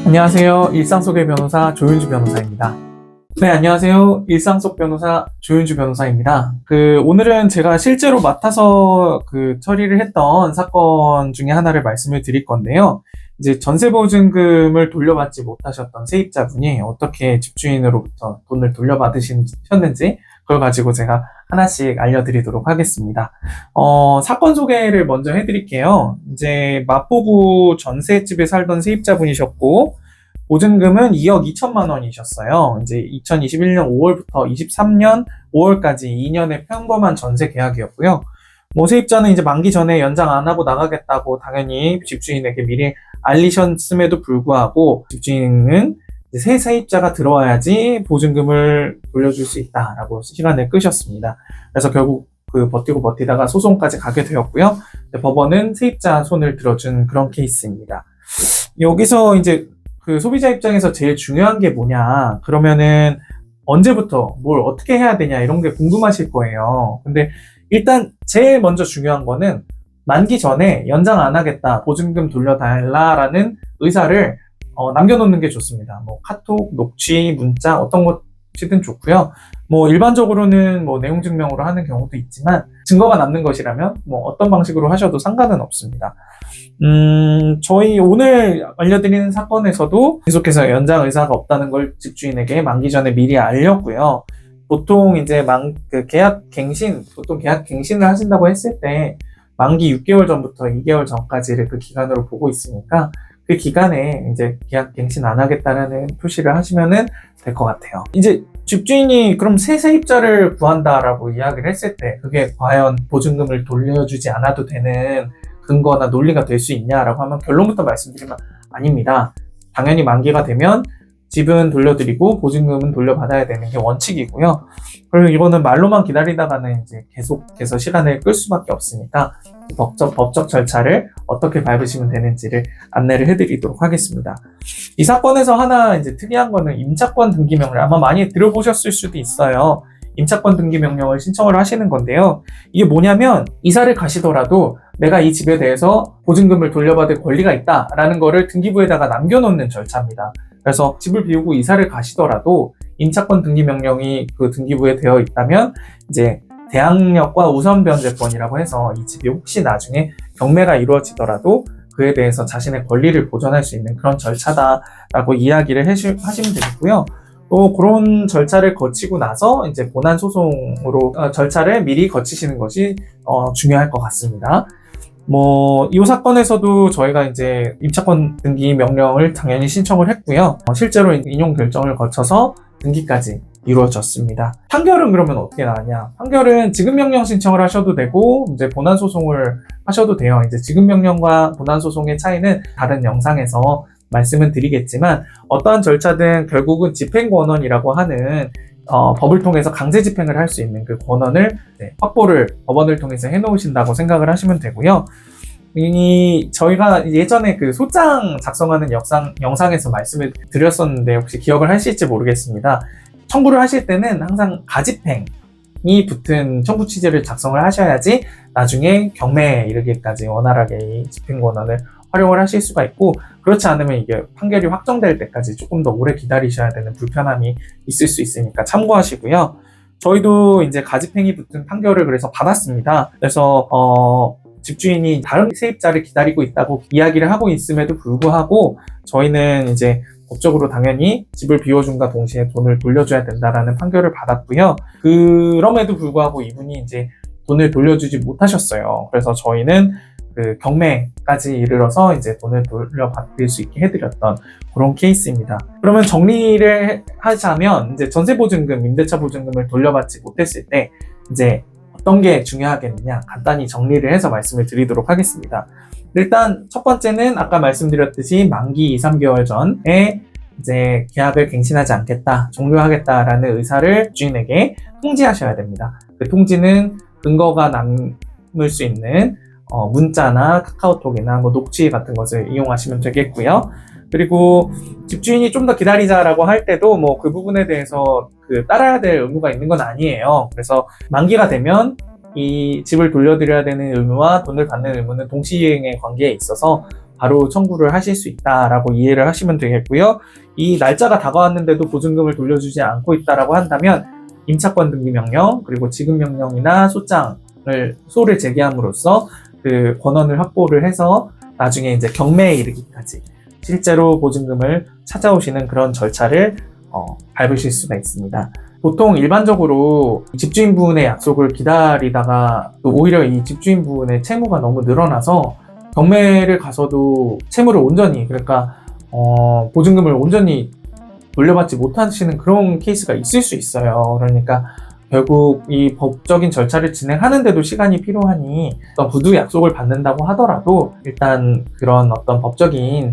안녕하세요. 일상 속의 변호사 조윤주 변호사입니다. 네, 안녕하세요. 일상 속 변호사 조윤주 변호사입니다. 오늘은 제가 실제로 맡아서 처리를 했던 사건 중에 하나를 말씀을 드릴 건데요. 이제 전세보증금을 돌려받지 못하셨던 세입자분이 어떻게 집주인으로부터 돈을 돌려받으셨는지 그걸 가지고 제가 하나씩 알려드리도록 하겠습니다. 사건 소개를 먼저 해드릴게요. 이제 마포구 전셋집에 살던 세입자분이셨고, 보증금은 2억 2천만 원이셨어요. 이제 2021년 5월부터 23년 5월까지 2년의 평범한 전세 계약이었고요. 세입자는 이제 만기 전에 연장 안 하고 나가겠다고 당연히 집주인에게 미리 알리셨음에도 불구하고 집주인은 새 세입자가 들어와야지 보증금을 돌려줄 수 있다라고 시간을 끄셨습니다. 그래서 결국 버티고 버티다가 소송까지 가게 되었고요. 법원은 세입자 손을 들어준 그런 케이스입니다. 여기서 이제 소비자 입장에서 제일 중요한 게 뭐냐, 그러면은 언제부터 뭘 어떻게 해야 되냐 이런 게 궁금하실 거예요. 근데 일단 제일 먼저 중요한 거는 만기 전에 연장 안 하겠다, 보증금 돌려달라라는 의사를 남겨놓는 게 좋습니다. 카톡, 녹취, 문자 어떤 것이든 좋고요. 일반적으로는 내용 증명으로 하는 경우도 있지만 증거가 남는 것이라면 어떤 방식으로 하셔도 상관은 없습니다. 저희 오늘 알려드리는 사건에서도 계속해서 연장 의사가 없다는 걸 집주인에게 만기 전에 미리 알렸고요. 보통 이제 계약 갱신을 하신다고 했을 때 만기 6개월 전부터 2개월 전까지를 그 기간으로 보고 있으니까 그 기간에 이제 계약 갱신 안 하겠다는 표시를 하시면은 될 것 같아요. 이제 집주인이 그럼 새 세입자를 구한다라고 이야기를 했을 때 그게 과연 보증금을 돌려주지 않아도 되는 근거나 논리가 될 수 있냐라고 하면 결론부터 말씀드리면 아닙니다. 당연히 만기가 되면 집은 돌려드리고 보증금은 돌려받아야 되는 게 원칙이고요. 그리고 이거는 말로만 기다리다가는 이제 계속해서 시간을 끌 수밖에 없으니까 법적 절차를 어떻게 밟으시면 되는지를 안내를 해드리도록 하겠습니다. 이 사건에서 하나 이제 특이한 거는 임차권 등기 명령, 아마 많이 들어보셨을 수도 있어요. 임차권 등기 명령을 신청을 하시는 건데요. 이게 뭐냐면 이사를 가시더라도 내가 이 집에 대해서 보증금을 돌려받을 권리가 있다라는 거를 등기부에다가 남겨놓는 절차입니다. 그래서 집을 비우고 이사를 가시더라도 임차권 등기 명령이 그 등기부에 되어 있다면 이제 대항력과 우선 변제권이라고 해서 이 집이 혹시 나중에 경매가 이루어지더라도 그에 대해서 자신의 권리를 보존할 수 있는 그런 절차다라고 이야기를 하시면 되겠고요. 또 그런 절차를 거치고 나서 이제 본안 소송으로 절차를 미리 거치시는 것이 중요할 것 같습니다. 이 사건에서도 저희가 이제 임차권 등기 명령을 당연히 신청을 했고요. 실제로 인용 결정을 거쳐서 등기까지 이루어졌습니다. 판결은 그러면 어떻게 나왔냐? 판결은 지급명령 신청을 하셔도 되고 이제 본안 소송을 하셔도 돼요. 이제 지급명령과 본안 소송의 차이는 다른 영상에서 말씀은 드리겠지만 어떠한 절차든 결국은 집행권원이라고 하는 법을 통해서 강제 집행을 할 수 있는 그 권한을 확보를 법원을 통해서 해놓으신다고 생각을 하시면 되고요. 저희가 예전에 소장 작성하는 영상에서 말씀을 드렸었는데 혹시 기억을 하실지 모르겠습니다. 청구를 하실 때는 항상 가집행이 붙은 청구 취지를 작성을 하셔야지 나중에 경매에 이르기까지 원활하게 이 집행 권한을 활용을 하실 수가 있고, 그렇지 않으면 이게 판결이 확정될 때까지 조금 더 오래 기다리셔야 되는 불편함이 있을 수 있으니까 참고하시고요. 저희도 이제 가집행이 붙은 판결을 그래서 받았습니다. 그래서 집주인이 다른 세입자를 기다리고 있다고 이야기를 하고 있음에도 불구하고 저희는 이제 법적으로 당연히 집을 비워준과 동시에 돈을 돌려줘야 된다라는 판결을 받았고요. 그럼에도 불구하고 이분이 이제 돈을 돌려주지 못하셨어요. 그래서 저희는 경매까지 이르러서 이제 돈을 돌려받을 수 있게 해드렸던 그런 케이스입니다. 그러면 정리를 하자면 이제 전세보증금, 임대차 보증금을 돌려받지 못했을 때 이제 어떤 게 중요하겠느냐, 간단히 정리를 해서 말씀을 드리도록 하겠습니다. 일단 첫 번째는 아까 말씀드렸듯이 만기 2, 3개월 전에 이제 계약을 갱신하지 않겠다, 종료하겠다라는 의사를 주인에게 통지하셔야 됩니다. 그 통지는 근거가 남을 수 있는 문자나 카카오톡이나 녹취 같은 것을 이용하시면 되겠고요. 그리고 집주인이 좀 더 기다리자라고 할 때도 그 부분에 대해서 따라야 될 의무가 있는 건 아니에요. 그래서 만기가 되면 이 집을 돌려드려야 되는 의무와 돈을 받는 의무는 동시행의 관계에 있어서 바로 청구를 하실 수 있다라고 이해를 하시면 되겠고요. 이 날짜가 다가왔는데도 보증금을 돌려주지 않고 있다라고 한다면 임차권 등기 명령 그리고 지급 명령이나 소를 제기함으로써 그 권한을 확보를 해서 나중에 이제 경매에 이르기까지 실제로 보증금을 찾아오시는 그런 절차를 밟으실 수가 있습니다. 보통 일반적으로 집주인분의 약속을 기다리다가 또 오히려 이 집주인분의 채무가 너무 늘어나서 경매를 가서도 채무를 온전히 그러니까 보증금을 온전히 돌려받지 못하시는 그런 케이스가 있을 수 있어요. 그러니까 결국 이 법적인 절차를 진행하는데도 시간이 필요하니 어떤 구두 약속을 받는다고 하더라도 일단 그런 어떤 법적인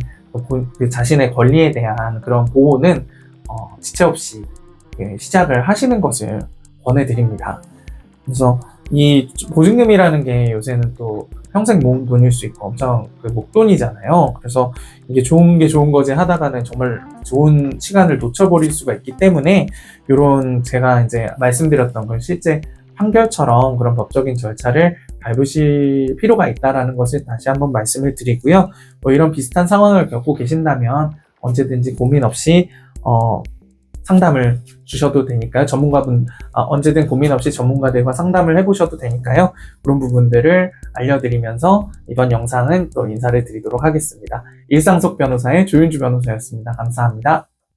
그 자신의 권리에 대한 그런 보호는 지체 없이 시작을 하시는 것을 권해드립니다. 그래서 이 보증금이라는 게 요새는 또 평생 모은 돈일 수 있고 엄청 그 목돈이잖아요. 그래서 이게 좋은 게 좋은 거지 하다가는 정말 좋은 시간을 놓쳐버릴 수가 있기 때문에 이런 제가 이제 말씀드렸던 걸 실제 판결처럼 그런 법적인 절차를 밟으실 필요가 있다라는 것을 다시 한번 말씀을 드리고요. 이런 비슷한 상황을 겪고 계신다면 언제든지 고민 없이 상담을 주셔도 되니까요. 언제든 고민 없이 전문가들과 상담을 해보셔도 되니까요. 그런 부분들을 알려드리면서 이번 영상은 또 인사를 드리도록 하겠습니다. 일상 속 변호사의 조윤주 변호사였습니다. 감사합니다.